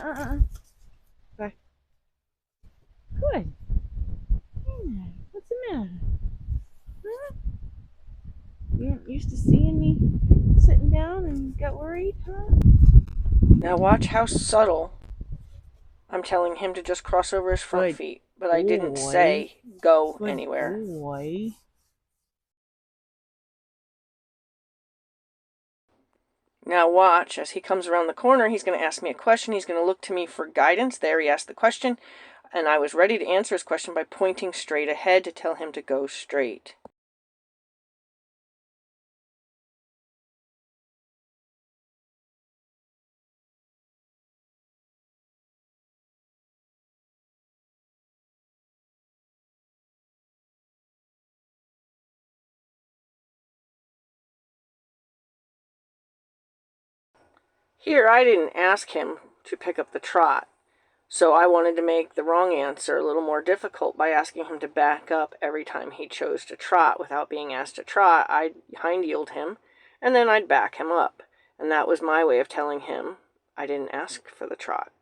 Bye. Good. Yeah. What's the matter? Huh? You weren't used to seeing me sitting down and got worried, huh? Now watch how subtle I'm telling him to just cross over his front Good feet. But I didn't boy. say go Good anywhere. boy. Now watch, as he comes around the corner, he's going to ask me a question. He's going to look to me for guidance. There, he asked the question, and I was ready to answer his question by pointing straight ahead to tell him to go straight. Here, I didn't ask him to pick up the trot, so I wanted to make the wrong answer a little more difficult by asking him to back up every time he chose to trot. Without being asked to trot, I'd hind yield him, and then I'd back him up. And that was my way of telling him I didn't ask for the trot.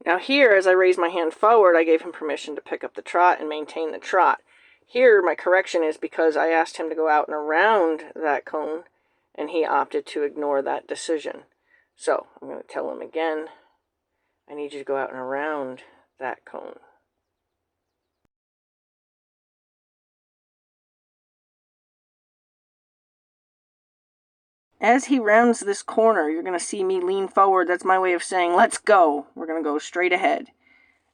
Now here, as I raised my hand forward, I gave him permission to pick up the trot and maintain the trot. Here, my correction is because I asked him to go out and around that cone, and he opted to ignore that decision. So, I'm going to tell him again, I need you to go out and around that cone. As he rounds this corner, you're going to see me lean forward. That's my way of saying, let's go. We're going to go straight ahead.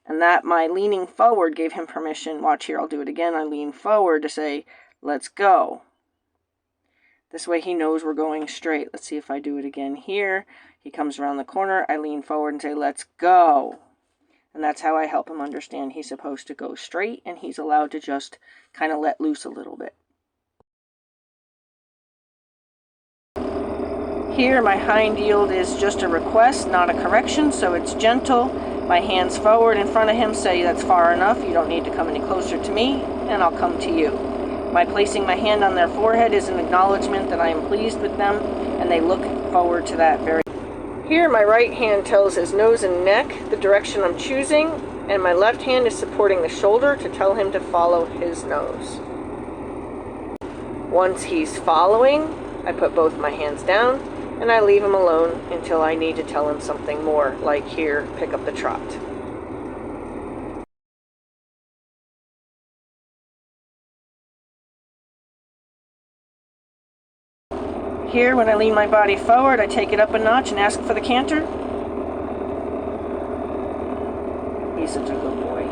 And that my leaning forward gave him permission. Watch here, I'll do it again. I lean forward to say, let's go. This way he knows we're going straight. Let's see if I do it again here. He comes around the corner. I lean forward and say, let's go. And that's how I help him understand he's supposed to go straight and he's allowed to just kind of let loose a little bit. Here, my hind yield is just a request, not a correction, so it's gentle. My hands forward in front of him say that's far enough. You don't need to come any closer to me, and I'll come to you. My placing my hand on their forehead is an acknowledgement that I am pleased with them, and they look forward to that very. Here, my right hand tells his nose and neck the direction I'm choosing, and my left hand is supporting the shoulder to tell him to follow his nose. Once he's following, I put both my hands down, and I leave him alone until I need to tell him something more, like here, pick up the trot. Here, when I lean my body forward, I take it up a notch and ask for the canter. He's such a good boy.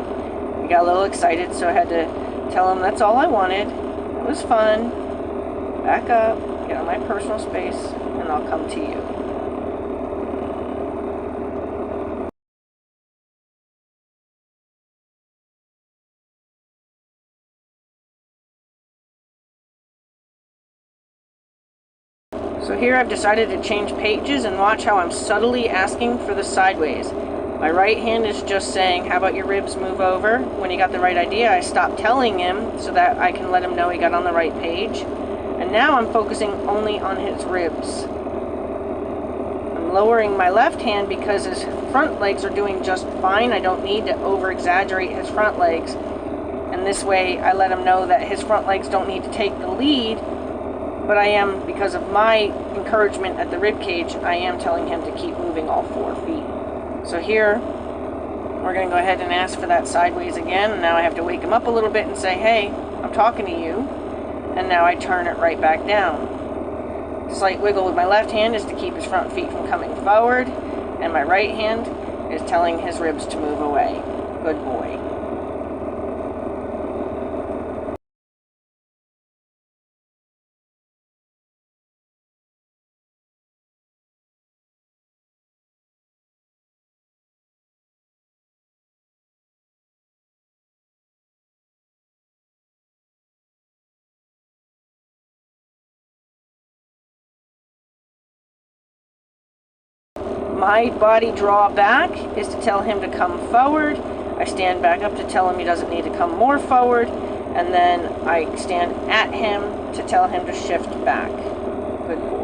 He got a little excited, so I had to tell him that's all I wanted. It was fun. Back up, get on my personal space, and I'll come to you. So here I've decided to change pages and watch how I'm subtly asking for the sideways. My right hand is just saying, how about your ribs move over? When he got the right idea, I stopped telling him so that I can let him know he got on the right page. And now I'm focusing only on his ribs. I'm lowering my left hand because his front legs are doing just fine. I don't need to over-exaggerate his front legs. And this way I let him know that his front legs don't need to take the lead, but I am, because of my encouragement at the rib cage, I am telling him to keep moving all 4 feet. So here, we're going to go ahead and ask for that sideways again. And now I have to wake him up a little bit and say, hey, I'm talking to you. And now I turn it right back down. Slight wiggle with my left hand is to keep his front feet from coming forward. And my right hand is telling his ribs to move away. Good boy. My body draw back is to tell him to come forward. I stand back up to tell him he doesn't need to come more forward. And then I stand at him to tell him to shift back. Good boy.